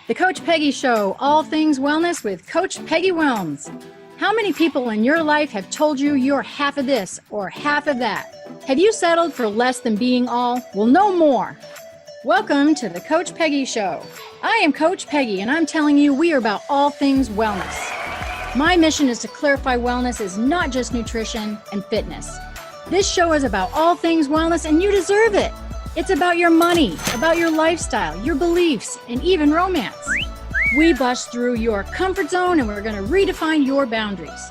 The Coach Peggy Show, all things wellness with Coach Peggy Wellms. How many people in your life have told you you're half of this or half of that? Have you settled for less than being all? Well, no more. Welcome to the Coach Peggy Show. I am Coach Peggy, and I'm telling you we are about all things wellness. My mission is to clarify wellness is not just nutrition and fitness. This show is about all things wellness, and you deserve it. It's about your money, about your lifestyle, your beliefs, and even romance. We bust through your comfort zone and we're going to redefine your boundaries.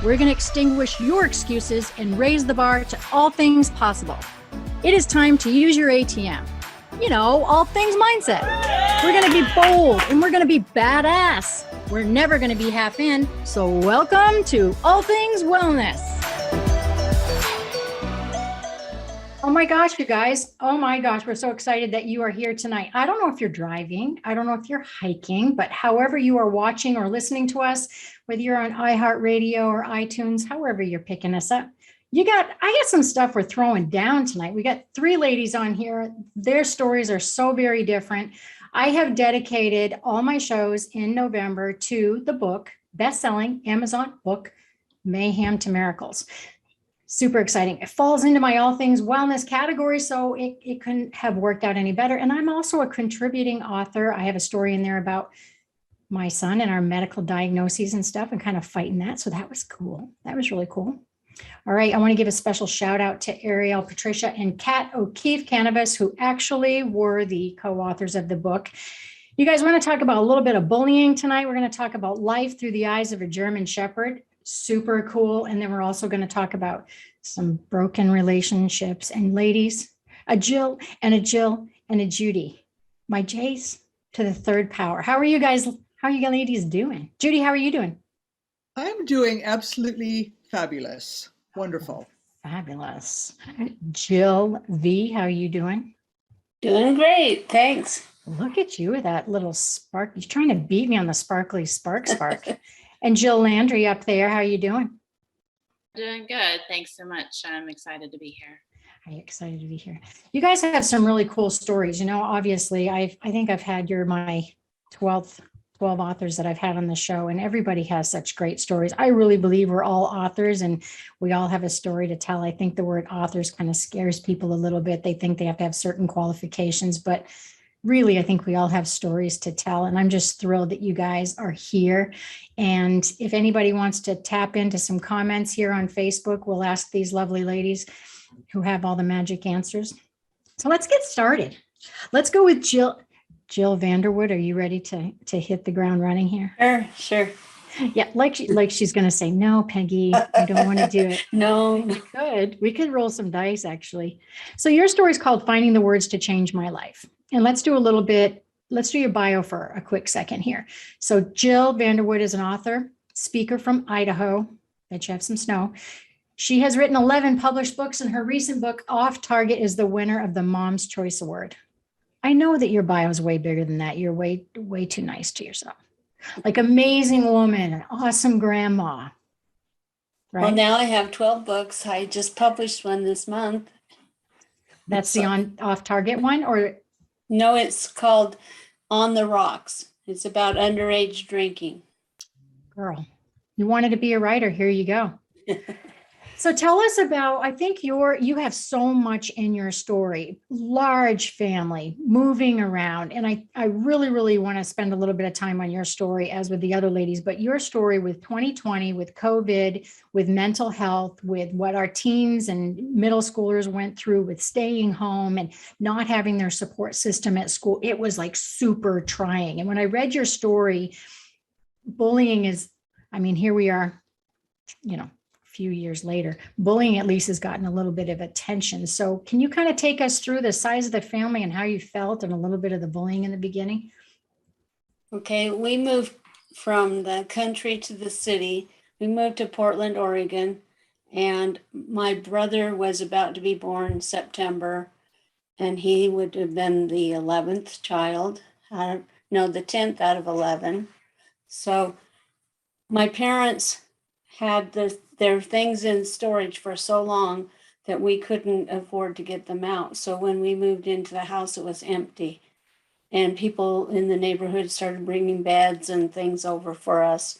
We're going to extinguish your excuses and raise the bar to all things possible. It is time to use your ATM. You know, all things mindset. We're going to be bold and we're going to be badass. We're never going to be half in. So welcome to All Things Wellness. Oh my gosh, you guys. Oh my gosh, we're so excited that you are here tonight. I don't know if you're driving. I don't know if you're hiking, but however you are watching or listening to us, whether you're on iHeartRadio or iTunes, however you're picking us up, I got some stuff we're throwing down tonight. We got three ladies on here. Their stories are so very different. I have dedicated all my shows in November to the book, best-selling Amazon book, Mayhem to Miracles. Super exciting. It falls into my all things wellness category, so it couldn't have worked out any better. And I'm also a contributing author. I have a story in there about my son and our medical diagnoses and stuff and kind of fighting that. So that was cool. That was really cool. All right. I want to give a special shout out to Ariel, Patricia, and Kat O'Keefe Cannabis, who actually were the co-authors of the book. You guys want to talk about a little bit of bullying tonight. We're going to talk about life through the eyes of a German Shepherd. Super cool. And then we're also going to talk about some broken relationships. And ladies, a Jill and a Judy. My J's to the third power. How are you guys? How are you ladies doing? Judy, how are you doing? I'm doing absolutely fabulous. Wonderful. Fabulous. Jill V, how are you doing? Doing great. Thanks. Look at you with that little spark. You're trying to beat me on the sparkly spark. And Jill Landry up there, how are you doing? Doing good. Thanks so much. I'm excited to be here. I'm excited to be here. You guys have some really cool stories. You know, obviously, I think I've had my 12 authors that I've had on the show, and everybody has such great stories. I really believe we're all authors and we all have a story to tell. I think the word authors kind of scares people a little bit. They think they have to have certain qualifications, but really, I think we all have stories to tell, and I'm just thrilled that you guys are here. And if anybody wants to tap into some comments here on Facebook, we'll ask these lovely ladies who have all the magic answers. So let's get started. Let's go with Jill Vanderwood. Are you ready to hit the ground running here? Sure. Yeah, like she's going to say, no, Peggy, I don't want to do it. No. We could roll some dice, actually. So your story is called Finding the Words to Change My Life. And let's do your bio for a quick second here. So Jill Vanderwood is an author, speaker from Idaho. Bet you have some snow. She has written 11 published books, and her recent book, Off Target, is the winner of the Mom's Choice Award. I know that your bio is way bigger than that. You're way, way too nice to yourself. Like amazing woman, an awesome grandma. Right? Well, now I have 12 books. I just published one this month. That's the Off Target one, or? No, it's called On the Rocks. It's about underage drinking. Girl, you wanted to be a writer. Here you go. So tell us about, I think you have so much in your story, large family, moving around. And I really, really want to spend a little bit of time on your story as with the other ladies, but your story with 2020, with COVID, with mental health, with what our teens and middle schoolers went through with staying home and not having their support system at school. It was like super trying. And when I read your story, bullying is, here we are, few years later, bullying at least has gotten a little bit of attention. So can you kind of take us through the size of the family and how you felt and a little bit of the bullying in the beginning? Okay, we moved from the country to the city. We moved to Portland, Oregon, and my brother was about to be born in September, and he would have been the 11th child, the 10th out of 11. So my parents had their things in storage for so long that we couldn't afford to get them out. So when we moved into the house, it was empty. and people in the neighborhood started bringing beds and things over for us.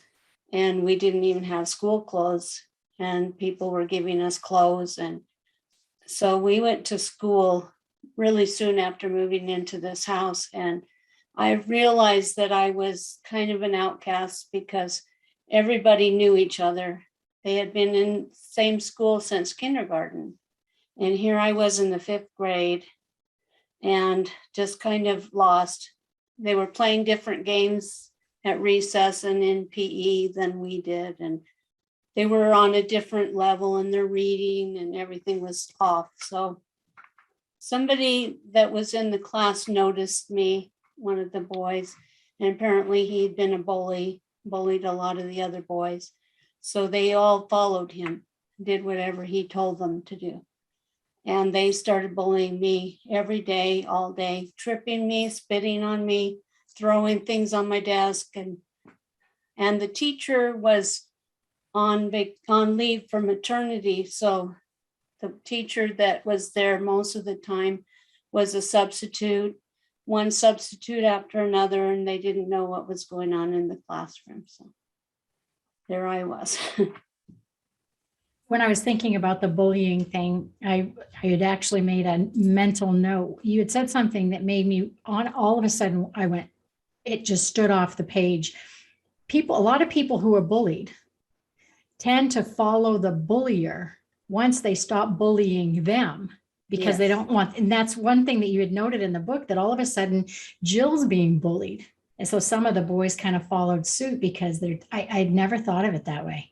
And we didn't even have school clothes, and people were giving us clothes. And so we went to school really soon after moving into this house. And I realized that I was kind of an outcast because everybody knew each other. They had been in the same school since kindergarten. And here I was in the 5th grade and just kind of lost. They were playing different games at recess and in PE than we did. And they were on a different level and their reading and everything was off. So somebody that was in the class noticed me, one of the boys, and apparently he'd been a bullied a lot of the other boys. So they all followed him, did whatever he told them to do. And they started bullying me every day, all day, tripping me, spitting on me, throwing things on my desk. And the teacher was on leave for maternity. So the teacher that was there most of the time was a substitute, one substitute after another, and they didn't know what was going on in the classroom. So there I was. When I was thinking about the bullying thing, I had actually made a mental note. You had said something that made me all of a sudden, it just stood off the page. A lot of people who are bullied tend to follow the bullier once they stop bullying them because they don't want, and that's one thing that you had noted in the book, that all of a sudden Jill's being bullied. And so some of the boys kind of followed suit because I'd never thought of it that way.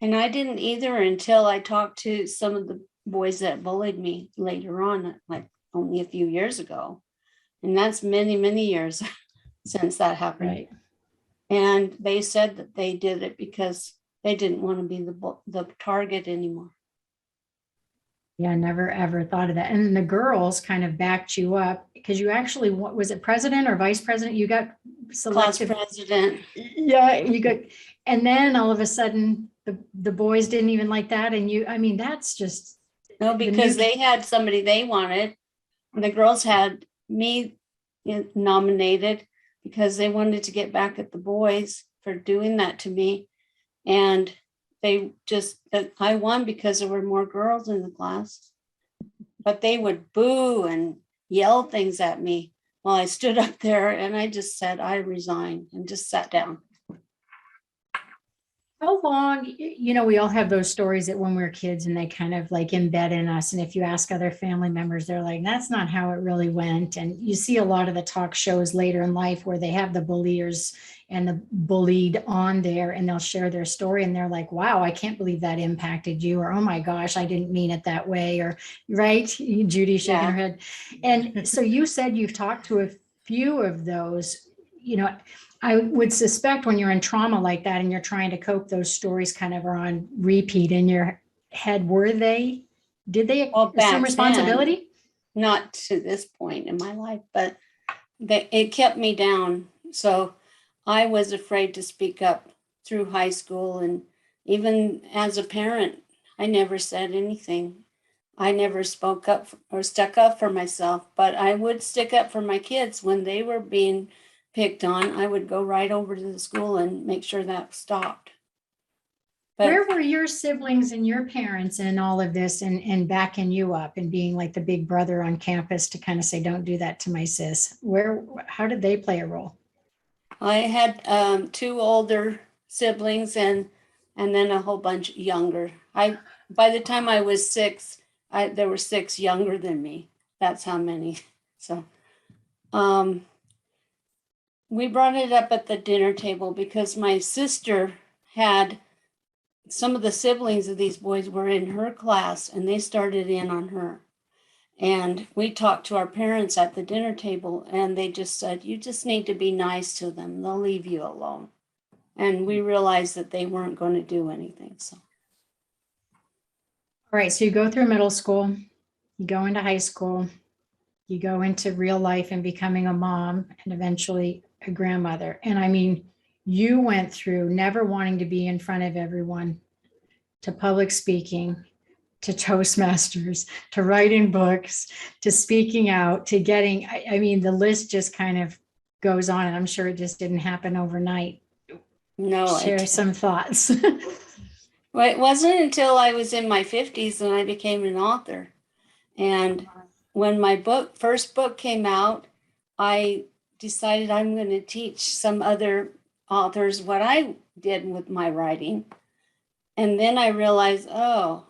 And I didn't either until I talked to some of the boys that bullied me later on, like only a few years ago. And that's many, many years since that happened. Right. And they said that they did it because they didn't want to be the target anymore. Yeah, I never ever thought of that. And then the girls kind of backed you up because you actually, what was it, president or vice president? You got selected. Class president. Yeah, you got, and then all of a sudden the boys didn't even like that. And that's just. No, because they had somebody they wanted. The girls had me nominated because they wanted to get back at the boys for doing that to me. And I won because there were more girls in the class, but they would boo and yell things at me while I stood up there, and I just said, I resign, and just sat down. How long, we all have those stories that when we were kids and they kind of like embed in us. And if you ask other family members, they're like, that's not how it really went. And you see a lot of the talk shows later in life where they have the bulliers and the bullied on there and they'll share their story and they're like, wow, I can't believe that impacted you. Or, oh my gosh, I didn't mean it that way. Or, right? Judy shaking her head. And so you said you've talked to a few of those, I would suspect when you're in trauma like that and you're trying to cope, those stories kind of are on repeat in your head. Did they assume responsibility? Then, not to this point in my life, but it kept me down. So I was afraid to speak up through high school. And even as a parent, I never said anything. I never spoke up or stuck up for myself, but I would stick up for my kids when they were being picked on. I would go right over to the school and make sure that stopped. But where were your siblings and your parents in all of this and backing you up and being like the big brother on campus to kind of say, don't do that to my sis? How did they play a role? I had 2 older siblings and then a whole bunch younger. By the time I was 6, there were 6 younger than me. That's how many. So, we brought it up at the dinner table because my sister had some of the siblings of these boys were in her class and they started in on her. And we talked to our parents at the dinner table and they just said, you just need to be nice to them. They'll leave you alone. And we realized that they weren't going to do anything. So. All right. So you go through middle school, you go into high school, you go into real life and becoming a mom and eventually a grandmother. And you went through never wanting to be in front of everyone, to public speaking, to Toastmasters, to writing books, to speaking out, to getting, the list just kind of goes on, and I'm sure it just didn't happen overnight. No, Share some thoughts. well, it wasn't until I was in my 50s when I became an author. And when my first book came out, I decided I'm going to teach some other authors what I did with my writing. And then I realized, oh,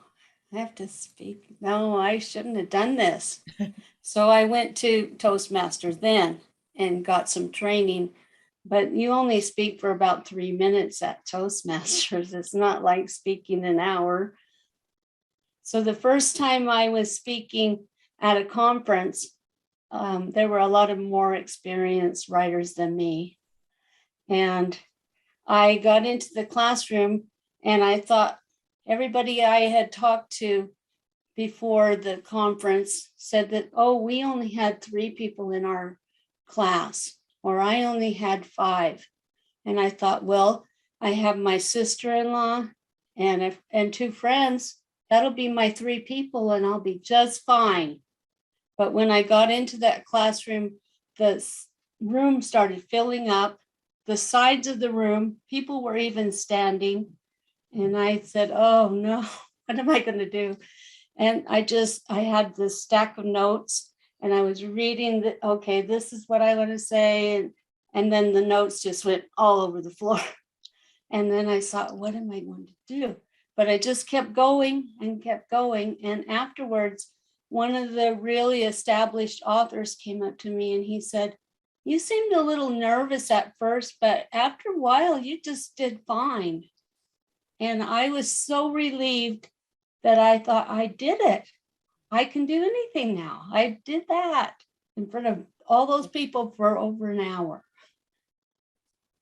I have to speak. No, I shouldn't have done this. So I went to Toastmasters then and got some training. But you only speak for about 3 minutes at Toastmasters. It's not like speaking an hour. So the first time I was speaking at a conference, there were a lot of more experienced writers than me. And I got into the classroom and I thought everybody I had talked to before the conference said that, oh, we only had 3 people in our class, or I only had 5. And I thought, well, I have my sister-in-law and 2 friends. That'll be my 3 people and I'll be just fine. But when I got into that classroom, the room started filling up. The sides of the room, people were even standing. And I said, oh no, what am I going to do? And I had this stack of notes and I was reading okay, this is what I want to say. And then the notes just went all over the floor. And then I thought, what am I going to do? But I just kept going and kept going. And afterwards, one of the really established authors came up to me and he said, you seemed a little nervous at first, but after a while, you just did fine. And I was so relieved that I thought, I did it. I can do anything now. I did that in front of all those people for over an hour.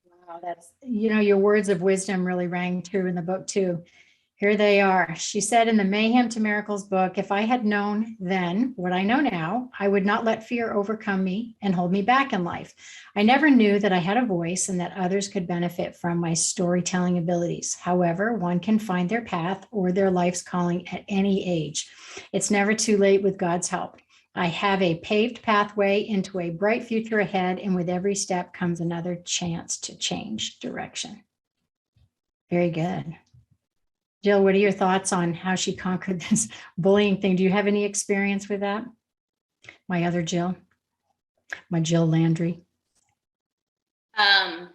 Wow, that's, your words of wisdom really rang true in the book too. Here they are. She said in the Mayhem to Miracles book, if I had known then what I know now, I would not let fear overcome me and hold me back in life. I never knew that I had a voice and that others could benefit from my storytelling abilities. However, one can find their path or their life's calling at any age. It's never too late with God's help. I have a paved pathway into a bright future ahead, and with every step comes another chance to change direction. Very good. Jill, what are your thoughts on how she conquered this bullying thing? Do you have any experience with that? My other Jill, my Jill Landry. I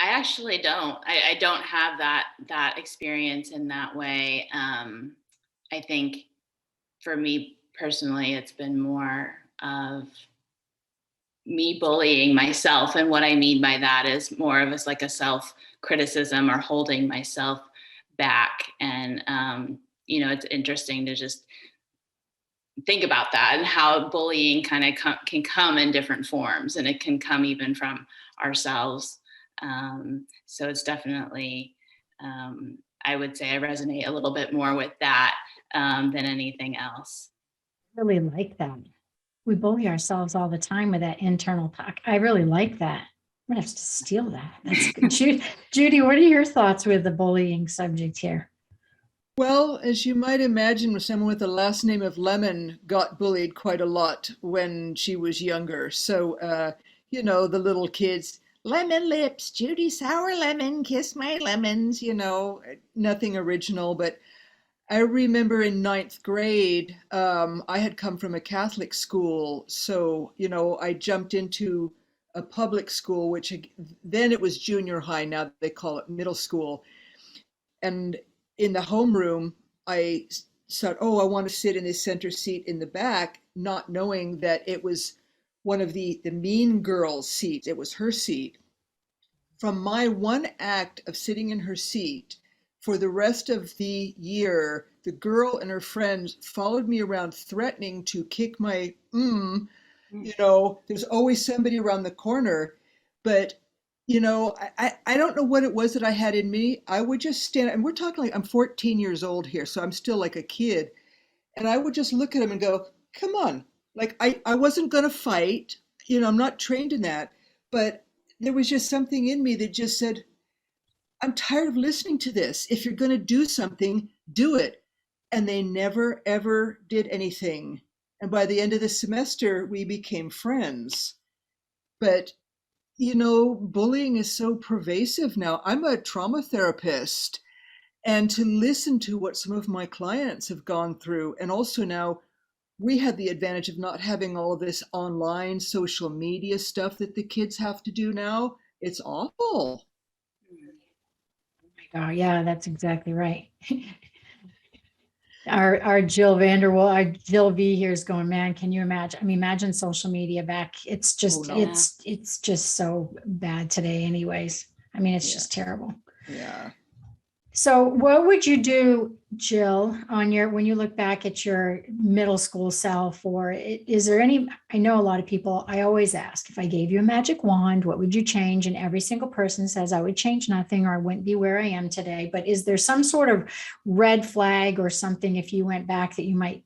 actually don't. I don't have that experience in that way. I think for me personally, it's been more of me bullying myself. And what I mean by that is more of like a self-criticism or holding myself back. And, it's interesting to just think about that and how bullying kind of can come in different forms, and it can come even from ourselves. So it's definitely, I would say I resonate a little bit more with that than anything else. I really like that. We bully ourselves all the time with that internal talk. I really like that. I'm gonna have to steal that. That's good. Judy, what are your thoughts with the bullying subject here? Well, as you might imagine, someone with the last name of Lemon got bullied quite a lot when she was younger. So, the little kids, lemon lips, Judy sour lemon, kiss my lemons, nothing original. But I remember in 9th grade, I had come from a Catholic school. So, I jumped into a public school, which then it was junior high. Now they call it middle school. And in the homeroom, I said, I want to sit in this center seat in the back, not knowing that it was one of the mean girls' seats. It was her seat. From my one act of sitting in her seat, for the rest of the year, the girl and her friends followed me around threatening to kick my there's always somebody around the corner. But I don't know what it was that I had in me. I would just stand, and we're talking like I'm 14 years old here, so I'm still like a kid. And I would just look at him and go, come on. Like I wasn't going to fight. I'm not trained in that. But there was just something in me that just said, I'm tired of listening to this. If you're going to do something, do it. And they never, ever did anything. And by the end of the semester, we became friends. But, bullying is so pervasive now. I'm a trauma therapist, and to listen to what some of my clients have gone through, and also now we had the advantage of not having all of this online social media stuff that the kids have to do now. It's awful. Oh, yeah, that's exactly right. Our Jill Vanderwood, our Jill V here is going, man, can you imagine? I mean, imagine social media back. It's just, no. it's just so bad today anyways. I mean, it's Yeah. just terrible. Yeah. So what would you do, Jill, when you look back at your middle school self, or is there any, I know a lot of people, I always ask, if I gave you a magic wand, what would you change? And every single person says, I would change nothing, or I wouldn't be where I am today. But is there some sort of red flag or something, if you went back, that you might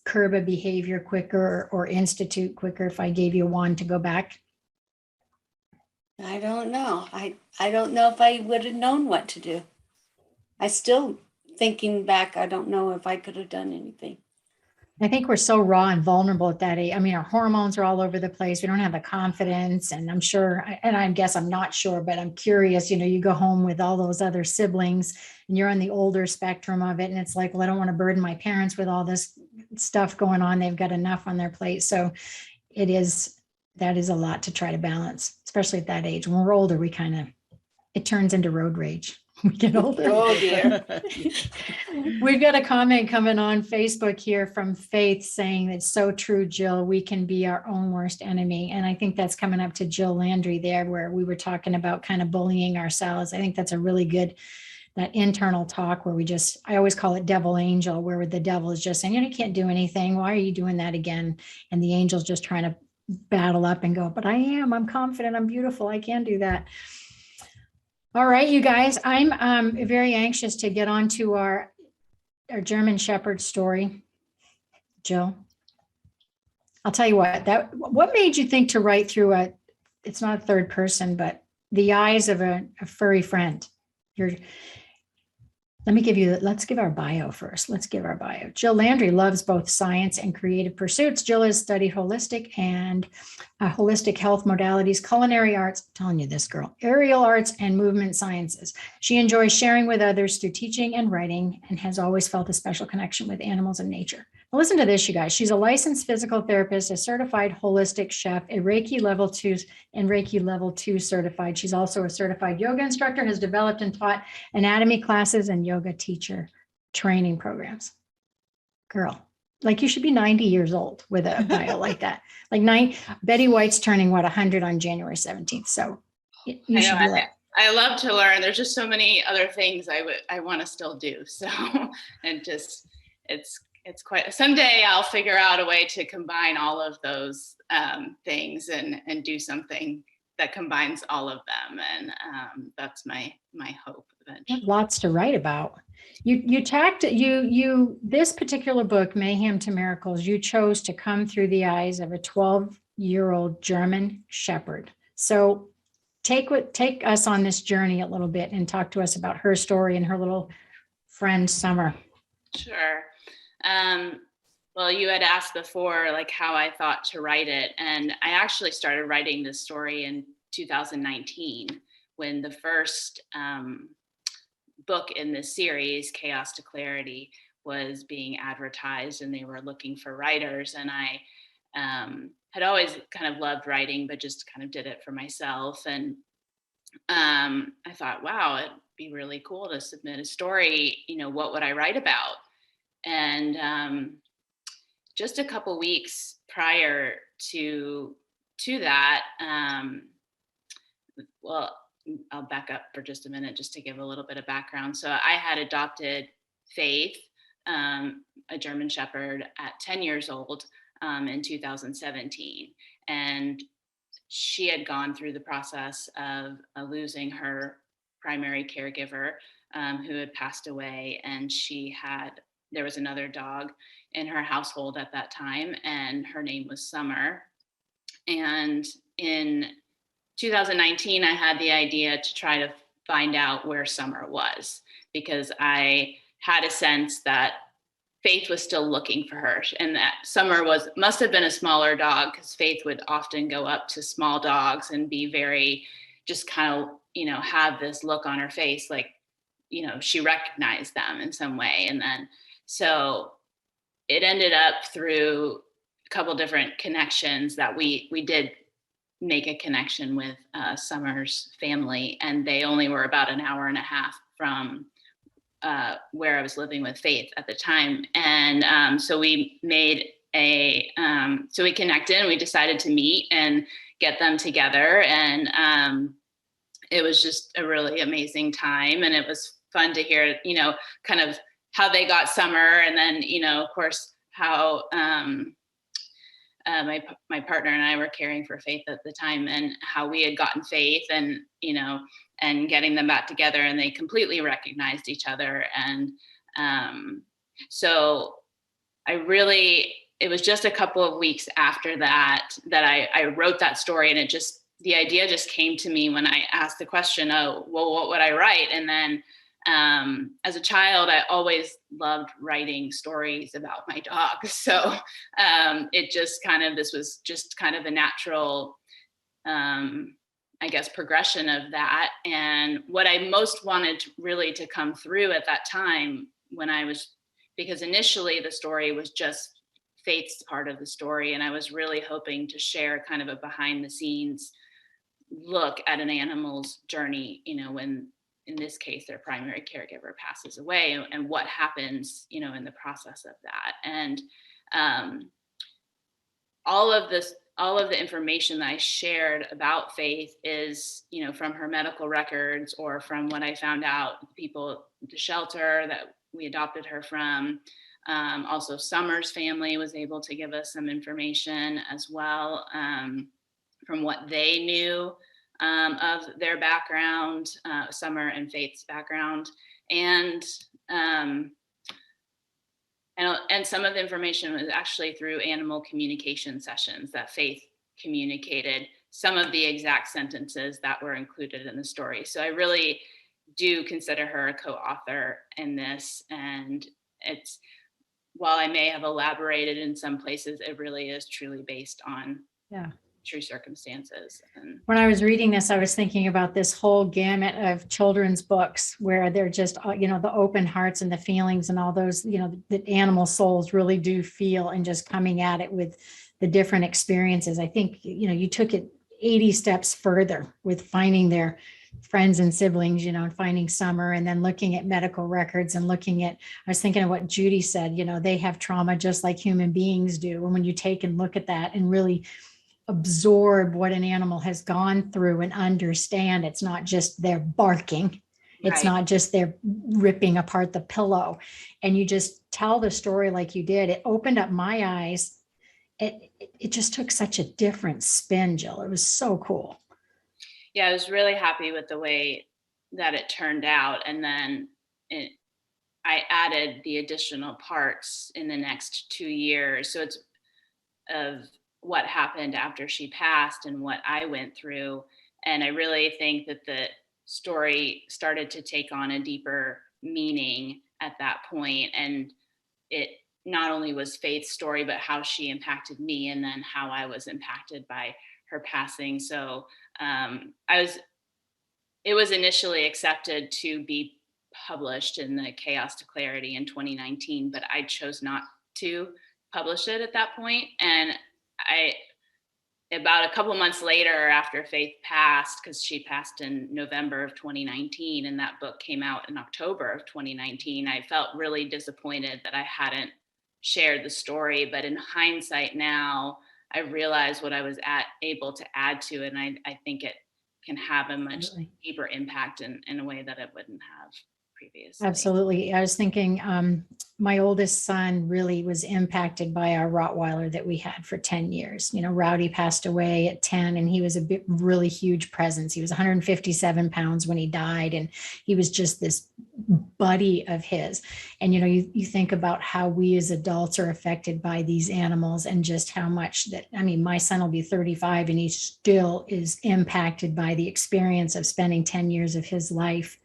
curb a behavior quicker or institute quicker if I gave you a wand to go back? I don't know. I don't know if I would have known what to do. I still, thinking back, I don't know if I could have done anything. I think we're so raw and vulnerable at that age. I mean, our hormones are all over the place. We don't have the confidence. And I'm sure, and I guess I'm not sure, but I'm curious, you go home with all those other siblings and you're on the older spectrum of it. And it's like, well, I don't want to burden my parents with all this stuff going on. They've got enough on their plate. So that is a lot to try to balance, especially at that age. When we're older, it turns into road rage. We get older. Oh dear. We've got a comment coming on Facebook here from Faith saying it's so true, Jill. We can be our own worst enemy. And I think that's coming up to Jill Landry there, where we were talking about kind of bullying ourselves. I think that's a really good, that internal talk where I always call it devil angel, where the devil is just saying, you can't do anything. Why are you doing that again? And the angel's just trying to battle up and go, but I'm confident, I'm beautiful, I can do that. All right, you guys, I'm very anxious to get on to our German Shepherd story. Jill, I'll tell you what made you think to write through it's not a third person, but the eyes of a furry friend? Let's give our bio first. Let's give our bio. Jill Landry loves both science and creative pursuits. Jill has studied holistic health modalities, culinary arts, I'm telling you this girl, aerial arts, and movement sciences. She enjoys sharing with others through teaching and writing, and has always felt a special connection with animals and nature. Now listen to this, you guys. She's a licensed physical therapist, a certified holistic chef, a Reiki level 2 and Reiki level 2 certified. She's also a certified yoga instructor, has developed and taught anatomy classes and yoga teacher training programs. Girl, like you should be 90 years old with a bio like that. Betty White's turning 100 on January 17th. So you should be like, I love to learn. There's just so many other things I want to still do. So, and just, it's quite, someday I'll figure out a way to combine all of those things and do something that combines all of them. And that's my hope eventually. Lots to write about. This particular book, Mayhem to Miracles, you chose to come through the eyes of a 12-year-old German Shepherd. So take us on this journey a little bit and talk to us about her story and her little friend, Summer. Sure. Well, you had asked before, like how I thought to write it. And I actually started writing this story in 2019 when the first book in this series, Chaos to Clarity, was being advertised and they were looking for writers. And I had always kind of loved writing, but just kind of did it for myself. And I thought, wow, it'd be really cool to submit a story. What would I write about? And just a couple weeks prior to that, well, I'll back up for just a minute just to give a little bit of background. So I had adopted Faith, a German Shepherd, at 10 years old in 2017. And she had gone through the process of losing her primary caregiver who had passed away. And there was another dog in her household at that time, and her name was Summer. And in 2019, I had the idea to try to find out where Summer was, because I had a sense that Faith was still looking for her, and that Summer must have been a smaller dog, because Faith would often go up to small dogs and be very, just kind of, have this look on her face, like, she recognized them in some way. And then, so it ended up through a couple different connections that we did make a connection with Summer's family, and they only were about an hour and a half from where I was living with Faith at the time. And so we made so we connected, and we decided to meet and get them together. And it was just a really amazing time. And it was fun to hear, kind of how they got Summer. And then, of course, how my partner and I were caring for Faith at the time, and how we had gotten Faith, and, and getting them back together, and they completely recognized each other. And so it was just a couple of weeks after that I wrote that story, and the idea just came to me when I asked the question, oh, well, what would I write? And then as a child, I always loved writing stories about my dog. So this was just kind of a natural, I guess, progression of that. And what I most wanted really to come through at that time because initially the story was just Faith's part of the story. And I was really hoping to share kind of a behind the scenes look at an animal's journey, when, in this case, their primary caregiver passes away, and what happens, in the process of that. And all of the information that I shared about Faith is, from her medical records, or from what I found out, the shelter that we adopted her from. Also, Summer's family was able to give us some information as well, from what they knew of their background, Summer and Faith's background. And some of the information was actually through animal communication sessions that Faith communicated some of the exact sentences that were included in the story. So I really do consider her a co-author in this. And while I may have elaborated in some places, it really is truly based on true circumstances. And when I was reading this, I was thinking about this whole gamut of children's books where they're just, the open hearts and the feelings and all those, that animal souls really do feel, and just coming at it with the different experiences. I think, you took it 80 steps further with finding their friends and siblings, and finding Summer, and then looking at medical records, and I was thinking of what Judy said, they have trauma just like human beings do. And when you take and look at that and really absorb what an animal has gone through and understand, it's not just their barking, it's not just their ripping apart the pillow, and you just tell the story like you did, it opened up my eyes. It just took such a different spin, Jill. It was so cool. Yeah, I was really happy with the way that it turned out. And then I added the additional parts in the next 2 years. So it's of what happened after she passed and what I went through. And I really think that the story started to take on a deeper meaning at that point. And it not only was Faith's story, but how she impacted me, and then how I was impacted by her passing. So it was initially accepted to be published in the Chaos to Clarity in 2019, but I chose not to publish it at that point. And about a couple months later, after Faith passed, because she passed in November of 2019, and that book came out in October of 2019, I felt really disappointed that I hadn't shared the story. But in hindsight now, I realized what I was able to add to it, and I think it can have a much deeper impact in a way that it wouldn't have previously. Absolutely. I was thinking, my oldest son really was impacted by our Rottweiler that we had for 10 years. Rowdy passed away at 10, and he was a really huge presence. He was 157 pounds when he died, and he was just this buddy of his. And, you think about how we as adults are affected by these animals, and just how much my son will be 35, and he still is impacted by the experience of spending 10 years of his life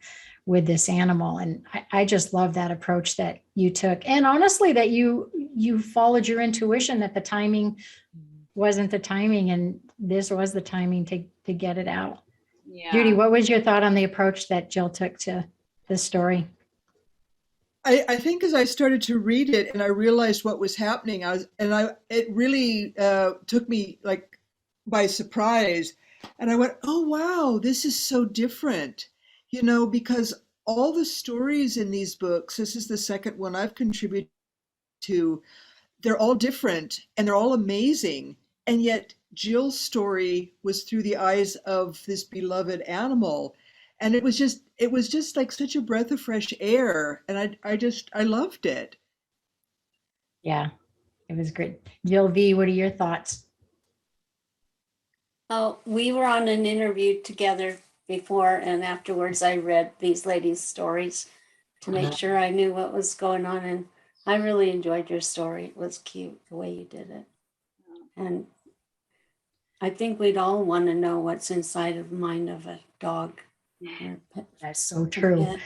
with this animal. And I just love that approach that you took. And honestly, that you followed your intuition, that the timing wasn't the timing, and this was the timing to get it out. Yeah. Judy, what was your thought on the approach that Jill took to this story? I think as I started to read it and I realized what was happening, it really took me like by surprise. And I went, oh, wow, this is so different, because all the stories in these books, this is the second one I've contributed to, they're all different and they're all amazing. And yet Jill's story was through the eyes of this beloved animal. And it was just like such a breath of fresh air. And I loved it. Yeah, it was great. Jill V, what are your thoughts? Oh, we were on an interview together before, and afterwards I read these ladies' stories to make sure I knew what was going on. And I really enjoyed your story. It was cute the way you did it. And I think we'd all want to know what's inside of the mind of a dog. That's so true.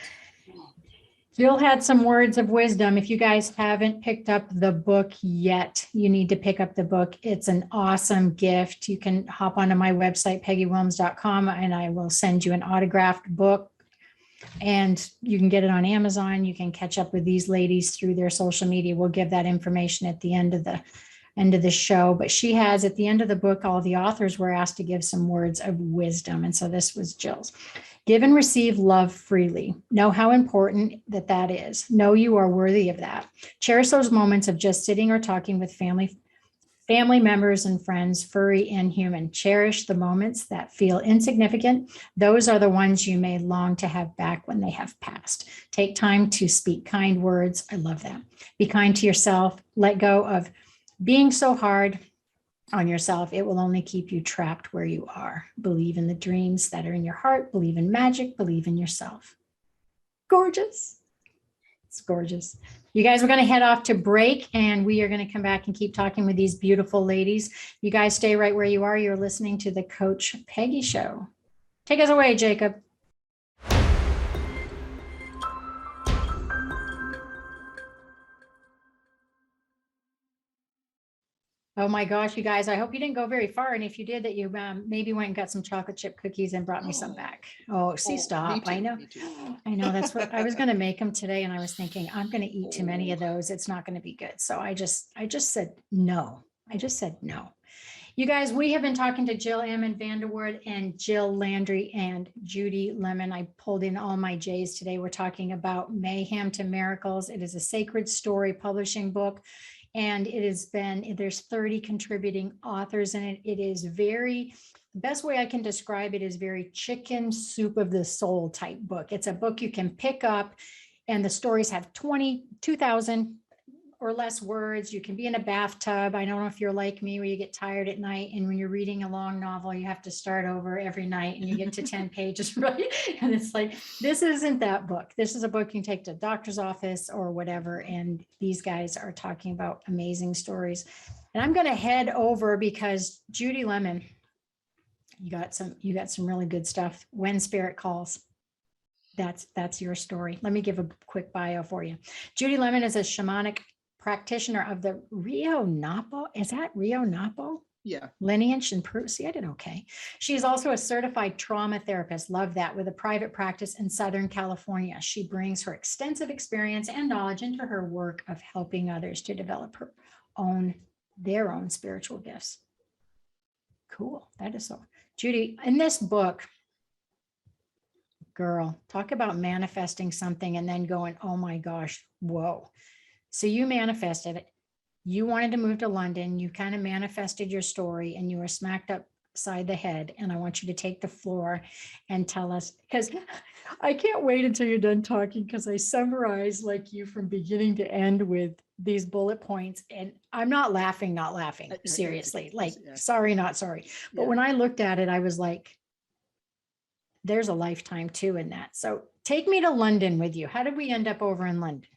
Jill had some words of wisdom. If you guys haven't picked up the book yet, you need to pick up the book. It's an awesome gift. You can hop onto my website, peggywilliams.com, and I will send you an autographed book. And you can get it on Amazon. You can catch up with these ladies through their social media. We'll give that information at the end of the show. But she has, at the end of the book, all the authors were asked to give some words of wisdom. And so this was Jill's. Give and receive love freely. Know how important that is. Know you are worthy of that. Cherish those moments of just sitting or talking with family members and friends, furry and human. Cherish the moments that feel insignificant. Those are the ones you may long to have back when they have passed. Take time to speak kind words. I love that. Be kind to yourself. Let go of being so hard on yourself. It will only keep you trapped where you are. Believe in the dreams that are in your heart. Believe in magic. Believe in yourself. Gorgeous. It's gorgeous. You guys, we're going to head off to break, and we are going to come back and keep talking with these beautiful ladies. You guys stay right where you are. You're listening to the Coach Peggy Show. Take us away, Jacob. Oh my gosh, you guys, I hope you didn't go very far. And if you did, that you maybe went and got some chocolate chip cookies and brought me some back. Oh, see, stop. I know. I know, that's what I was going to make them today. And I was thinking, I'm going to eat too many of those. It's not going to be good. So I just said no. I just said no. You guys, we have been talking to Jill Ammon Vanderwood and Jill Landry and Judy Lemon. I pulled in all my J's today. We're talking about Mayhem to Miracles. It is a sacred story publishing book. And there's 30 contributing authors in it. It is the best way I can describe it is very chicken soup of the soul type book. It's a book you can pick up, and the stories have 2,000 or less words. You can be in a bathtub. I don't know if you're like me, where you get tired at night, and when you're reading a long novel, you have to start over every night, and you get to 10 pages, right? And it's like, this isn't that book. This is a book you can take to a doctor's office or whatever. And these guys are talking about amazing stories. And I'm going to head over, because Judy Lemon, you got some really good stuff. When Spirit Calls. That's your story. Let me give a quick bio for you. Judy Lemon is a shamanic practitioner of the Rio Napo. Is that Rio Napo? Yeah. Lineage and Peru. See, I did okay. She is also a certified trauma therapist. Love that. With a private practice in Southern California. She brings her extensive experience and knowledge into her work of helping others to develop their own spiritual gifts. Cool. That is so. Judy, in this book, girl, talk about manifesting something and then going, oh my gosh, whoa. So you manifested it. You wanted to move to London. You kind of manifested your story, and you were smacked upside the head. And I want you to take the floor and tell us, because I can't wait until you're done talking, because I summarize like you from beginning to end with these bullet points. And I'm not laughing, seriously, like, sorry, not sorry. But when I looked at it, I was like, there's a lifetime too in that. So take me to London with you. How did we end up over in London?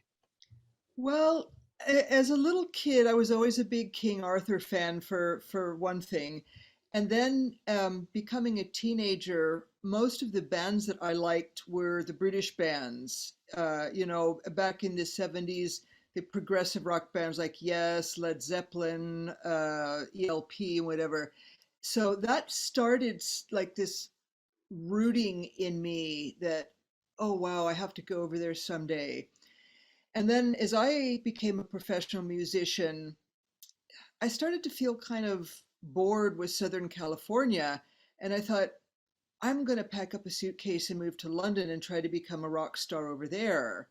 Well, as a little kid, I was always a big King Arthur fan for one thing. And then becoming a teenager, most of the bands that I liked were the British bands. Back in the 70s, the progressive rock bands like Yes, Led Zeppelin, ELP, and whatever. So that started like this rooting in me that, oh, wow, I have to go over there someday. And then as I became a professional musician, I started to feel kind of bored with Southern California. And I thought, I'm going to pack up a suitcase and move to London and try to become a rock star over there.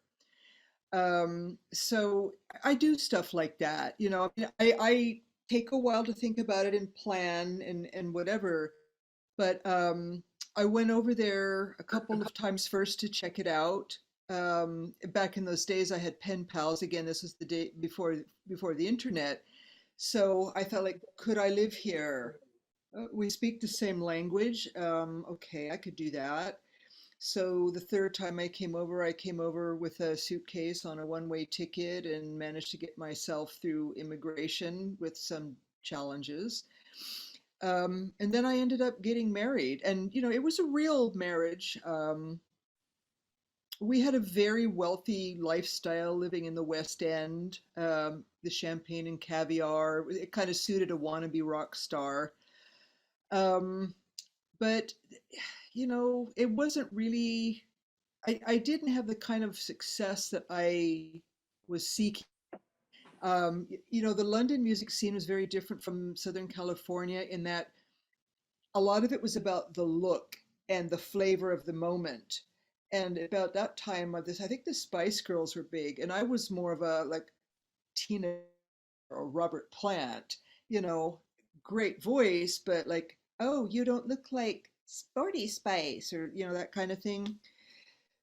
So I do stuff like that. I take a while to think about it and plan and whatever. But I went over there a couple of times first to check it out. Back in those days, I had pen pals. Again, this was the day before the internet. So I felt like, could I live here? We speak the same language. Okay, I could do that. So the third time I came over with a suitcase on a one-way ticket and managed to get myself through immigration with some challenges. And then I ended up getting married, and it was a real marriage. We had a very wealthy lifestyle living in the West End, the champagne and caviar. It kind of suited a wannabe rock star. But, it wasn't really, I didn't have the kind of success that I was seeking. The London music scene was very different from Southern California in that a lot of it was about the look and the flavor of the moment. And about that time of this, I think the Spice Girls were big, and I was more of a like Tina or Robert Plant, great voice, but like, oh, you don't look like Sporty Spice, or that kind of thing.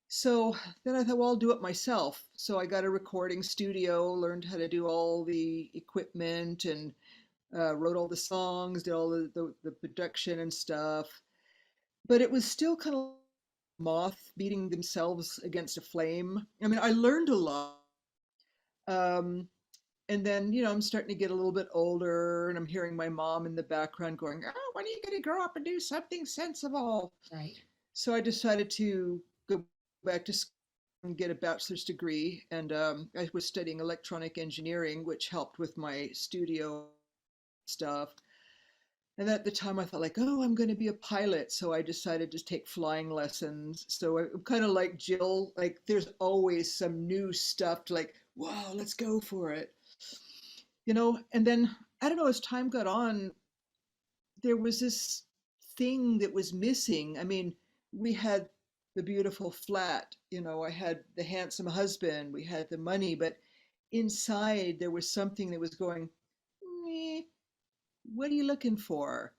So then I thought, well, I'll do it myself. So I got a recording studio, learned how to do all the equipment, and wrote all the songs, did all the production and stuff. But it was still kind of moth beating themselves against a flame. I mean, I learned a lot. And then, I'm starting to get a little bit older, and I'm hearing my mom in the background going, oh, when are you going to grow up and do something sensible? Right. So I decided to go back to school and get a bachelor's degree. And I was studying electronic engineering, which helped with my studio stuff. And at the time I thought like, oh, I'm going to be a pilot. So I decided to take flying lessons. So I'm kind of like Jill, like there's always some new stuff to like, wow, let's go for it. And then I don't know, as time got on, there was this thing that was missing. I mean, we had the beautiful flat, I had the handsome husband, we had the money, but inside there was something that was going, meh, what are you looking for?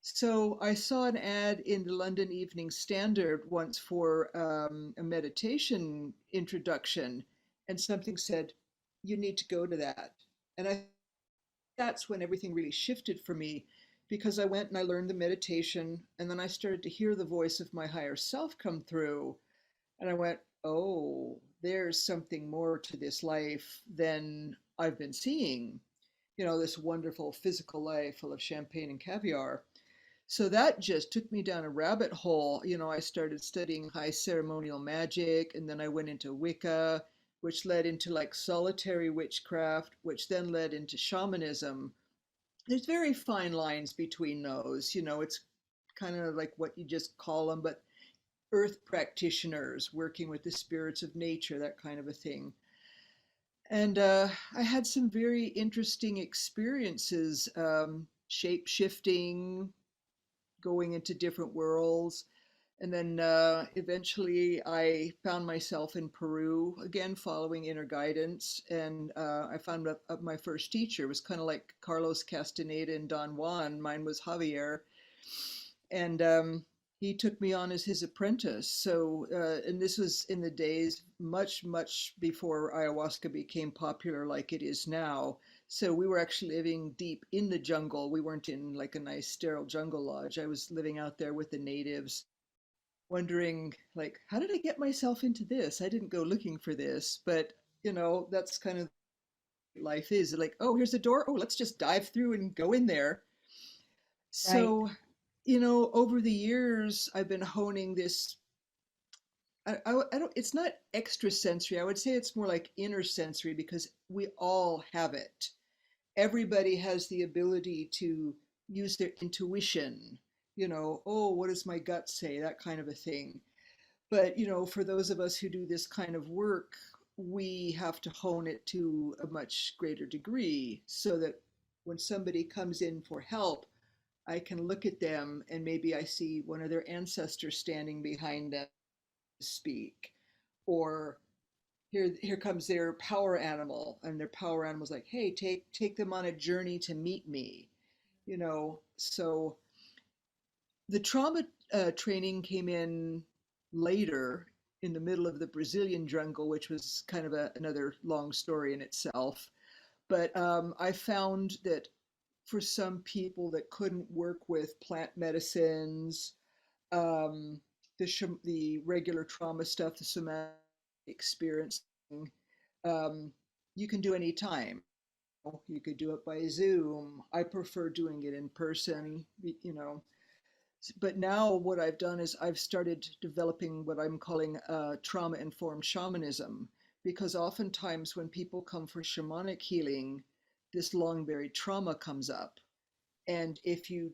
So I saw an ad in the London Evening Standard once for a meditation introduction, and something said, you need to go to that. And that's when everything really shifted for me, because I went and I learned the meditation, and then I started to hear the voice of my higher self come through. And I went, oh, there's something more to this life than I've been seeing. This wonderful physical life full of champagne and caviar. So that just took me down a rabbit hole. I started studying high ceremonial magic, and then I went into Wicca, which led into like solitary witchcraft, which then led into shamanism. There's very fine lines between those. It's kind of like what you just call them, but earth practitioners working with the spirits of nature, that kind of a thing. And I had some very interesting experiences, shape shifting, going into different worlds. And then eventually I found myself in Peru, again, following inner guidance. And I found my first teacher. It was kind of like Carlos Castaneda and Don Juan. Mine was Javier. And he took me on as his apprentice. So, and this was in the days much, much before ayahuasca became popular like it is now. So we were actually living deep in the jungle. We weren't in like a nice sterile jungle lodge. I was living out there with the natives, wondering like, how did I get myself into this? I didn't go looking for this, but that's kind of life is like, oh, here's a door. Oh, let's just dive through and go in there. So over the years, I've been honing this. I don't, it's not extrasensory. I would say it's more like inner sensory because we all have it. Everybody has the ability to use their intuition, oh, what does my gut say? That kind of a thing. But, for those of us who do this kind of work, we have to hone it to a much greater degree so that when somebody comes in for help, I can look at them and maybe I see one of their ancestors standing behind them to speak. Or here comes their power animal, and their power animal's like, hey, take them on a journey to meet me. So the trauma training came in later, in the middle of the Brazilian jungle, which was kind of another long story in itself. But I found that for some people that couldn't work with plant medicines, um, the regular trauma stuff, the somatic experience, um, you can do any time. You could do it by Zoom. I prefer doing it in person, But now what I've done is I've started developing what I'm calling trauma-informed shamanism, because oftentimes when people come for shamanic healing, this long-buried trauma comes up. And if you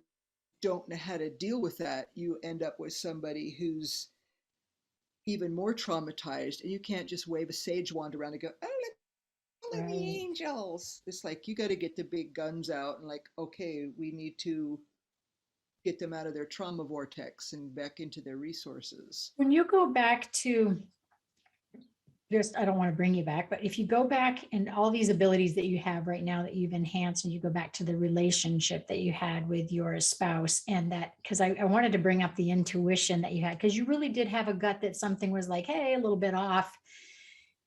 don't know how to deal with that, you end up with somebody who's even more traumatized, and you can't just wave a sage wand around and go, oh, look, the Right. angels. It's like you got to get the big guns out and like, okay, we need to get them out of their trauma vortex and back into their resources. When you go back to I don't want to bring you back, but if you go back and all these abilities that you have right now that you've enhanced, and you go back to the relationship that you had with your spouse, and that, because I wanted to bring up the intuition that you had, because you really did have a gut that something was like, hey, a little bit off.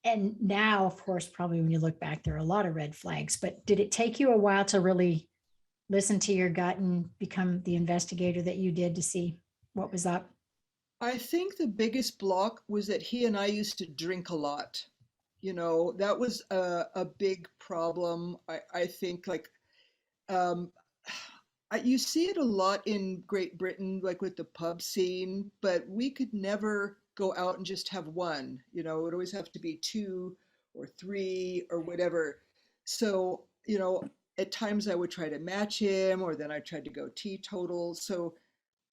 And now, of course, probably when you look back, there are a lot of red flags, but did it take you a while to really listen to your gut and become the investigator that you did to see what was up? I think the biggest block was that he and I used to drink a lot. That was a big problem. I think like um, you see it a lot in Great Britain, like with the pub scene, but we could never go out and just have one. It would always have to be two or three or whatever. So, at times I would try to match him, or then I tried to go teetotal. So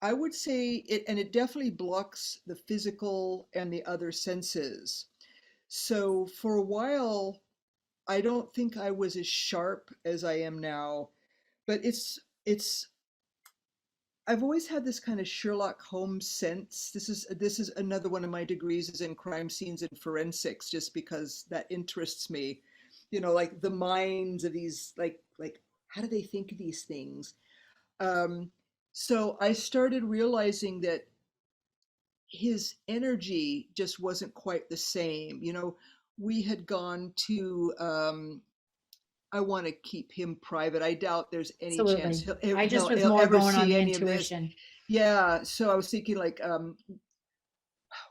I would say it, and it definitely blocks the physical and the other senses. So for a while, I don't think I was as sharp as I am now, but it's I've always had this kind of Sherlock Holmes sense. This is another one of my degrees is in crime scenes and forensics, just because that interests me. Like the minds of these, like how do they think of these things? Um, so I started realizing that his energy just wasn't quite the same. We had gone to I want to keep him private. I doubt there's any chance Absolutely. I just was he'll more ever going on see the any of this. intuition. Yeah, so I was thinking like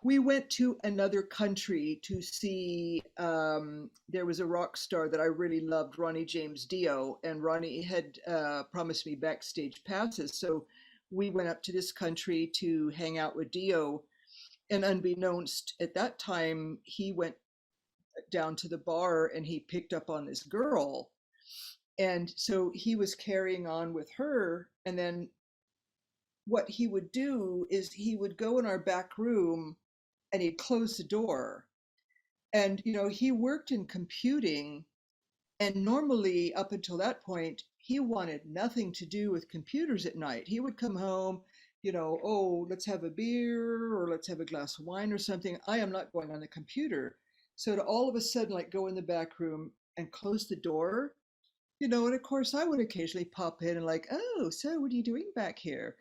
we went to another country to see there was a rock star that I really loved, Ronnie James Dio, and Ronnie had promised me backstage passes. So we went up to this country to hang out with Dio, and unbeknownst at that time, he went down to the bar and he picked up on this girl. And so he was carrying on with her. And then what he would do is he would go in our back room and he'd close the door. And, he worked in computing. And normally, up until that point, he wanted nothing to do with computers at night. He would come home, oh, let's have a beer or let's have a glass of wine or something. I am not going on the computer. So to all of a sudden, like go in the back room and close the door, and of course I would occasionally pop in and like, oh, so what are you doing back here?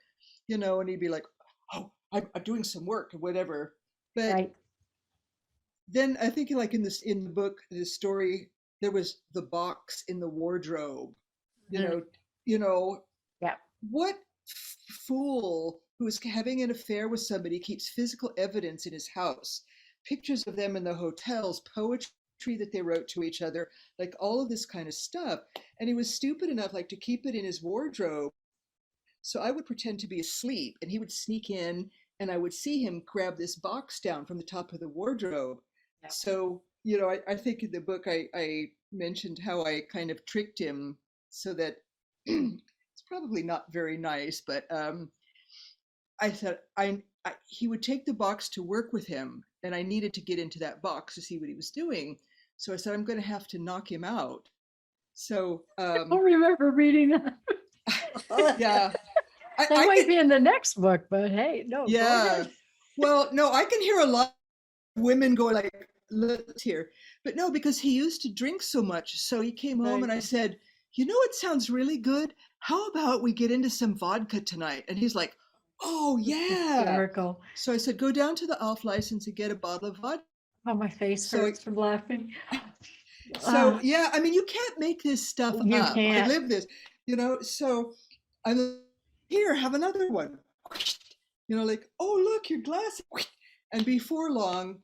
And he'd be like, oh, I'm doing some work or whatever. But Right. then I think like in the book, the story, there was the box in the wardrobe. You Mhm. know, you know, Yeah. what fool who is having an affair with somebody keeps physical evidence in his house, pictures of them in the hotels, poetry that they wrote to each other, like all of this kind of stuff. And he was stupid enough like to keep it in his wardrobe. So I would pretend to be asleep, and he would sneak in, and I would see him grab this box down from the top of the wardrobe. Yeah. So, I think in the book I mentioned how I kind of tricked him so that it's probably not very nice, but I thought he would take the box to work with him, and I needed to get into that box to see what he was doing. So I said, I'm going to have to knock him out. So, I don't remember reading that. yeah. That might be in the next book, but hey, no. Yeah. Go ahead. Well, no, I can hear a lot of women go like, let's hear. But no, because he used to drink so much. So he came home and I said, it sounds really good. How about we get into some vodka tonight? And he's like, oh, yeah. Hysterical. So I said, go down to the off license and get a bottle of vodka. Oh, my face So hurts from laughing. So, yeah, I mean, you can't make this stuff You up. can't. I live this, so I'm here, have another one. Like, oh, look, your glass. And before long,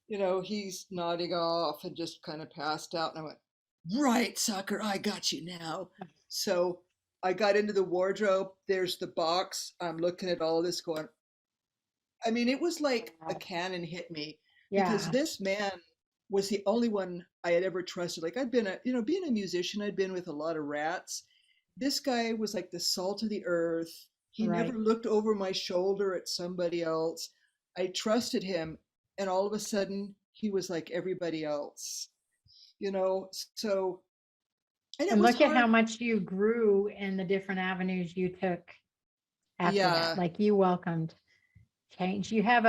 he's nodding off and just kind of passed out. And I went, right, sucker, I got you now. So I got into the wardrobe. There's the box. I'm looking at all this going, I mean, it was like a cannon hit me because this man was the only one I had ever trusted. Like I'd been being a musician, I'd been with a lot of rats. This guy was like the salt of the earth. He never looked over my shoulder at somebody else. I trusted him. And all of a sudden he was like everybody else, so. And look at how much you grew in the different avenues you took after that. Like you welcomed change. You have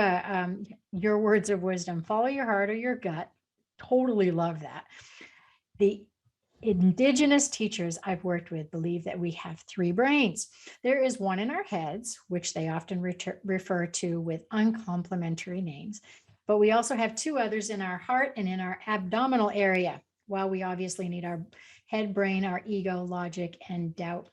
your words of wisdom, follow your heart or your gut. Totally love that. The indigenous teachers I've worked with believe that we have 3 brains. There is one in our heads, which they often refer to with uncomplimentary names, but we also have 2 others in our heart and in our abdominal area. While we obviously need our head, brain, our ego, logic, and doubt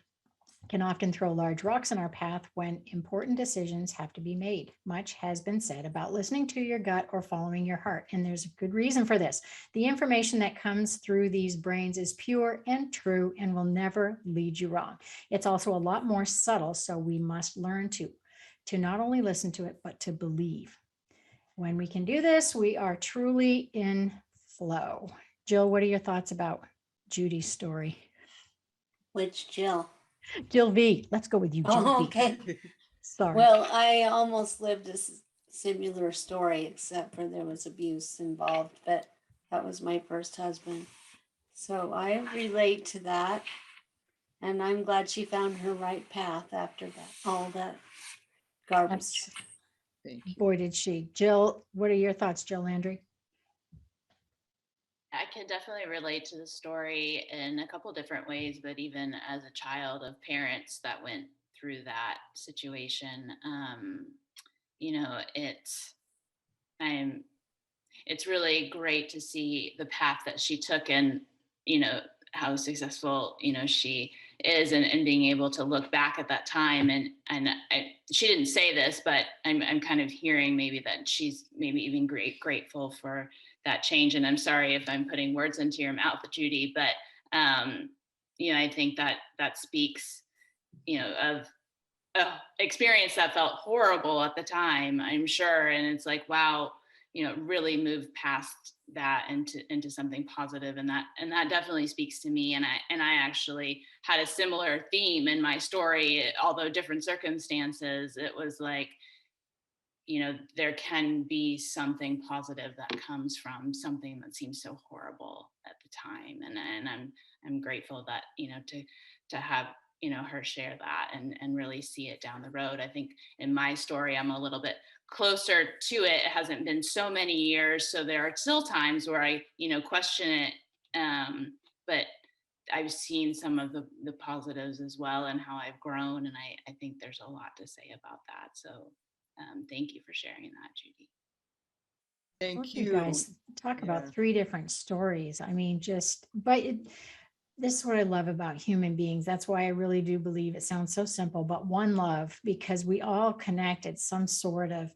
can often throw large rocks in our path when important decisions have to be made. Much has been said about listening to your gut or following your heart, and there's a good reason for this. The information that comes through these brains is pure and true and will never lead you wrong. It's also a lot more subtle, so we must learn to not only listen to it, but to believe. When we can do this, we are truly in flow. Jill, what are your thoughts about Judy's story? Which Jill? Jill V. Let's go with you, Jill V. Okay. Sorry. Well, I almost lived a similar story, except for there was abuse involved, but that was my first husband. So I relate to that. And I'm glad she found her right path after that, all that garbage. Boy, did she. Jill, what are your thoughts, Jill Landry? I can definitely relate to the story in a couple different ways, but even as a child of parents that went through that situation, it's really great to see the path that she took and, how successful, she is and being able to look back at that time. And she didn't say this, but I'm kind of hearing maybe that she's maybe even grateful for that change. And I'm sorry if I'm putting words into your mouth, Judy, but, I think that speaks, of experience that felt horrible at the time, I'm sure. And it's like, wow, really moved past that into something positive. And that definitely speaks to me. And I actually had a similar theme in my story, although different circumstances. It was like, there can be something positive that comes from something that seems so horrible at the time. And I'm grateful that, to have, her share that and really see it down the road. I think in my story, I'm a little bit closer to it. It hasn't been so many years. So there are still times where I, question it. But I've seen some of the positives as well and how I've grown. And I think there's a lot to say about that. So thank you for sharing that, Judy. Thank you guys talk about 3 different stories. I mean, this is what I love about human beings. That's why I really do believe it sounds so simple, but one love, because we all connect at some sort of,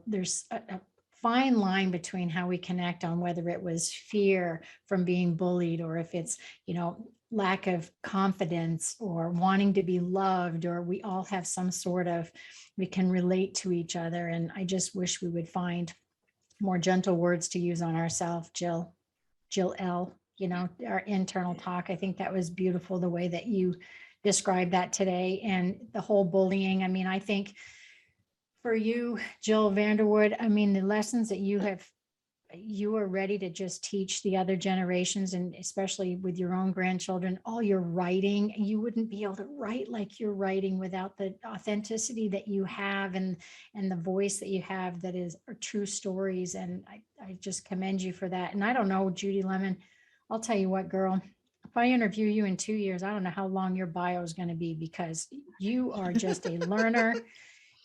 there's a fine line between how we connect on whether it was fear from being bullied or if it's, lack of confidence or wanting to be loved, or we all have some sort of, we can relate to each other. And I just wish we would find more gentle words to use on ourselves. Jill L, our internal talk. I think that was beautiful, the way that you described that today, and the whole bullying. I mean, I think for you, Jill Vanderwood, I mean, the lessons that you are ready to just teach the other generations, and especially with your own grandchildren, all your writing, you wouldn't be able to write like you're writing without the authenticity that you have, and the voice that you have that is true stories. And I just commend you for that. And I don't know, Judy Lemon, I'll tell you what, girl, if I interview you in 2 years, I don't know how long your bio is going to be, because you are just a learner.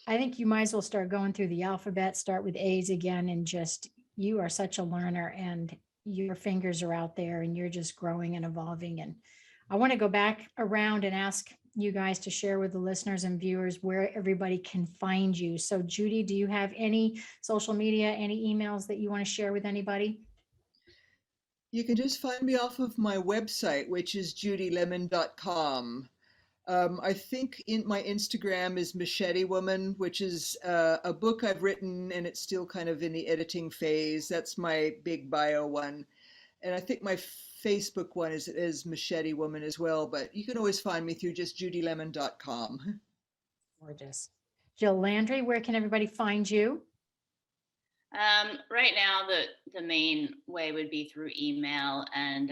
I think you might as well start going through the alphabet, start with A's again, and just, you are such a learner, and your fingers are out there, and you're just growing and evolving. And I want to go back around and ask you guys to share with the listeners and viewers where everybody can find you. So Judy, do you have any social media, any emails that you want to share with anybody? You can just find me off of my website, which is judylemon.com. I think my Instagram is Machete Woman, which is a book I've written, and it's still kind of in the editing phase. That's my big bio one. And I think my Facebook one is Machete Woman as well, but you can always find me through just judylemon.com. Gorgeous. Jill Landry, where can everybody find you? Right now, the main way would be through email, and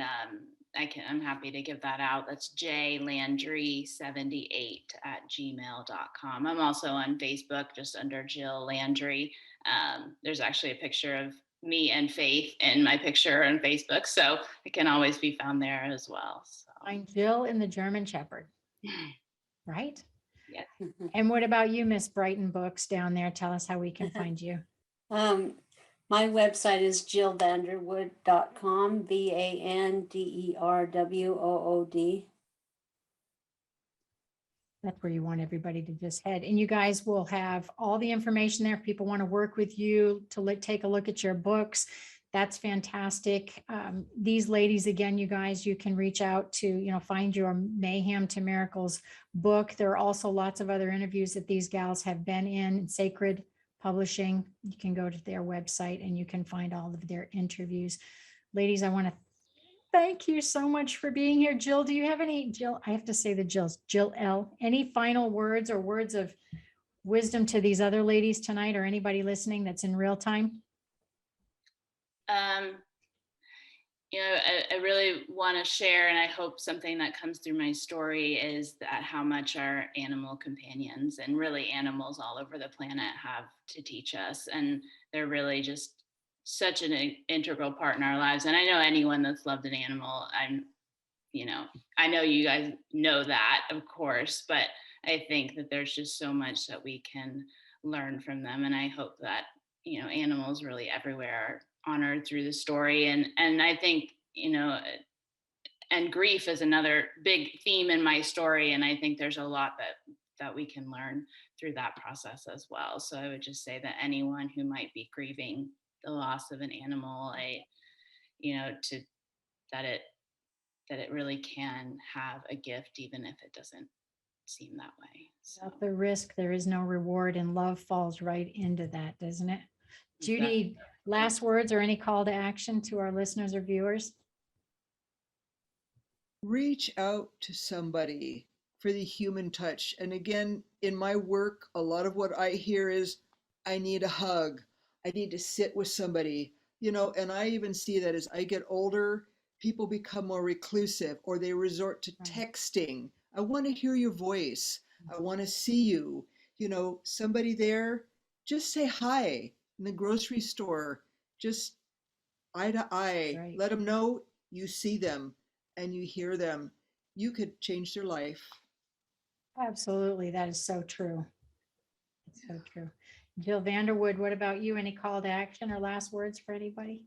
I'm happy to give that out. That's jlandry78@gmail.com. I'm also on Facebook, just under Jill Landry. There's actually a picture of me and Faith in my picture on Facebook, so it can always be found there as well. So. Find Jill in the German Shepherd, right? Yes. And what about you, Miss Brighton Books down there? Tell us how we can find you. My website is jillvanderwood.com, Vanderwood. That's where you want everybody to just head. And you guys will have all the information there if people want to work with you, to take a look at your books. That's fantastic. These ladies, again, you guys, you can reach out to, find your Mayhem to Miracles book. There are also lots of other interviews that these gals have been in Sacred Publishing. You can go to their website and you can find all of their interviews. Ladies, I want to thank you so much for being here. Jill, do you have any, Jill, I have to say the Jills, Jill L, any final words or words of wisdom to these other ladies tonight, or anybody listening that's in real time? I really want to share, and I hope something that comes through my story is that how much our animal companions, and really animals all over the planet, have to teach us. And they're really just such an integral part in our lives. And I know anyone that's loved an animal, I know you guys know that, of course, but I think that there's just so much that we can learn from them. And I hope that, animals really everywhere are honored through the story. And I think, and grief is another big theme in my story. And I think there's a lot that we can learn through that process as well. So I would just say that anyone who might be grieving the loss of an animal, that it really can have a gift, even if it doesn't seem that way. So. Without the risk, there is no reward, and love falls right into that, doesn't it? Judy, last words or any call to action to our listeners or viewers? Reach out to somebody for the human touch. And again, in my work, a lot of what I hear is, I need a hug. I need to sit with somebody, and I even see that as I get older, people become more reclusive, or they resort to texting. I want to hear your voice. I want to see you, somebody there, just say hi. In the grocery store, just eye to eye, Right. Let them know you see them and you hear them. You could change their life. Absolutely. That is so true. It's so true. Jill Vanderwood, what about you? Any call to action or last words for anybody?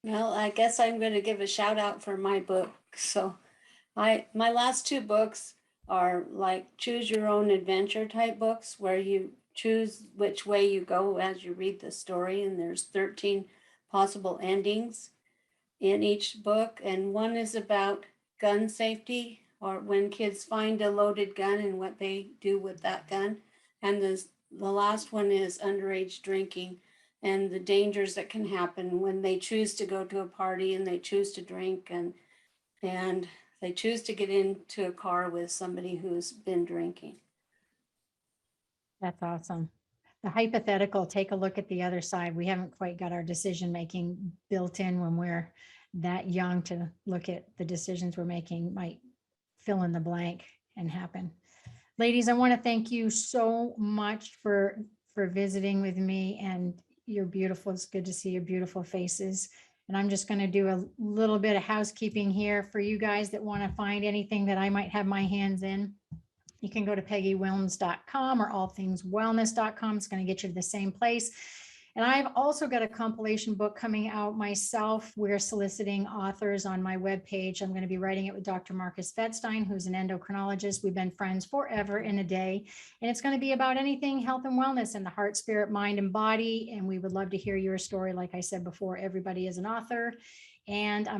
Well, I guess I'm going to give a shout out for my book. So my last two books are like choose your own adventure type books, where you choose which way you go as you read the story. And there's 13 possible endings in each book. And one is about gun safety, or when kids find a loaded gun and what they do with that gun. And the last one is underage drinking and the dangers that can happen when they choose to go to a party and they choose to drink and they choose to get into a car with somebody who's been drinking. That's awesome. The hypothetical, take a look at the other side. We haven't quite got our decision making built in when we're that young to look at the decisions we're making might fill in the blank and happen. Ladies, I want to thank you so much for visiting with me, and you're beautiful. It's good to see your beautiful faces. And I'm just going to do a little bit of housekeeping here for you guys that want to find anything that I might have my hands in. You can go to peggywilms.com or allthingswellness.com. It's going to get you to the same place. And I've also got a compilation book coming out myself. We're soliciting authors on my webpage. I'm going to be writing it with Dr. Marcus Vetstein, who's an endocrinologist. We've been friends forever and a day. And it's going to be about anything health and wellness in the heart, spirit, mind, and body. And we would love to hear your story. Like I said before, everybody is an author. And I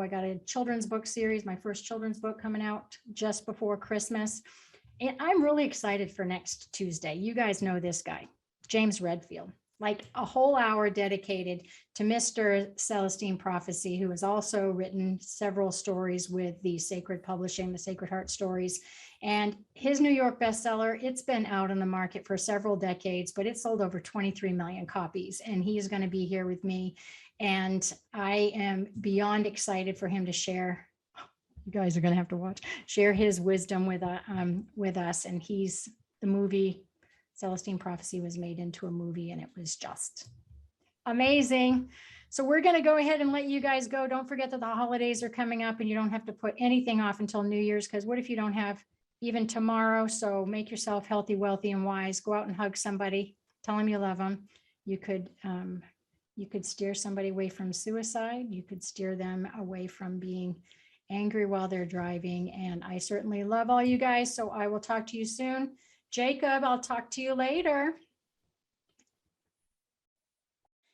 got a children's book series, my first children's book coming out just before Christmas. And I'm really excited for next Tuesday. You guys know this guy, James Redfield. Like a whole hour dedicated to Mr. Celestine Prophecy, who has also written several stories with the Sacred Publishing, the Sacred Heart Stories. And his New York bestseller, it's been out on the market for several decades, but it sold over 23 million copies. And he's going to be here with me. And I am beyond excited for him to share. You guys are going to have to share his wisdom with us. And he's the movie. Celestine Prophecy was made into a movie, and it was just amazing. So we're going to go ahead and let you guys go. Don't forget that the holidays are coming up and you don't have to put anything off until New Year's, because what if you don't have even tomorrow? So make yourself healthy, wealthy, and wise. Go out and hug somebody. Tell them you love them. You could steer somebody away from suicide. You could steer them away from being angry while they're driving. And I certainly love all you guys. So I will talk to you soon. Jacob, I'll talk to you later.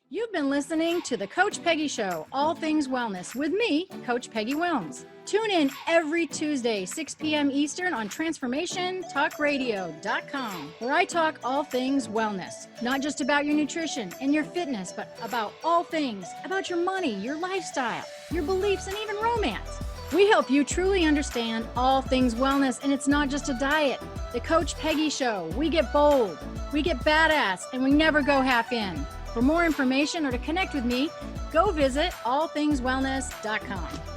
You've been listening to the Coach Peggy Show, All Things Wellness, with me, Coach Peggy Wilms. Tune in every Tuesday, 6 p.m. Eastern on TransformationTalkRadio.com, where I talk all things wellness, not just about your nutrition and your fitness, but about all things, about your money, your lifestyle, your beliefs, and even romance. We help you truly understand all things wellness, and it's not just a diet. The Coach Peggy Show, we get bold, we get badass, and we never go half in. For more information or to connect with me, go visit allthingswellness.com.